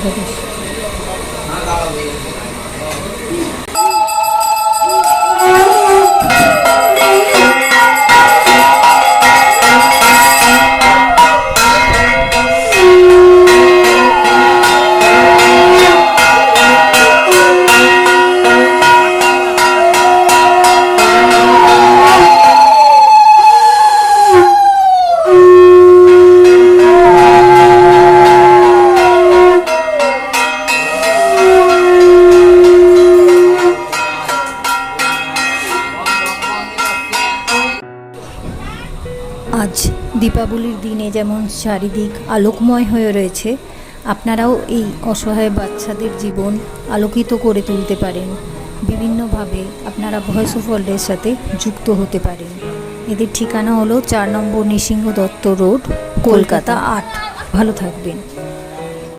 সদস্য। আজ দীপাবলির দিনে যেমন চারিদিক আলোকময় হয়ে রয়েছে, আপনারাও এই অসহায় বাচ্চাদের জীবন আলোকিত করে তুলতে পারেন। বিভিন্নভাবে আপনারা ভয়েস অফ ওয়ার্ল্ডের সাথে যুক্ত হতে পারেন। এদের ঠিকানা হলো 4 নম্বর নৃসিংহ দত্ত রোড, কলকাতা 8। ভালো থাকবেন।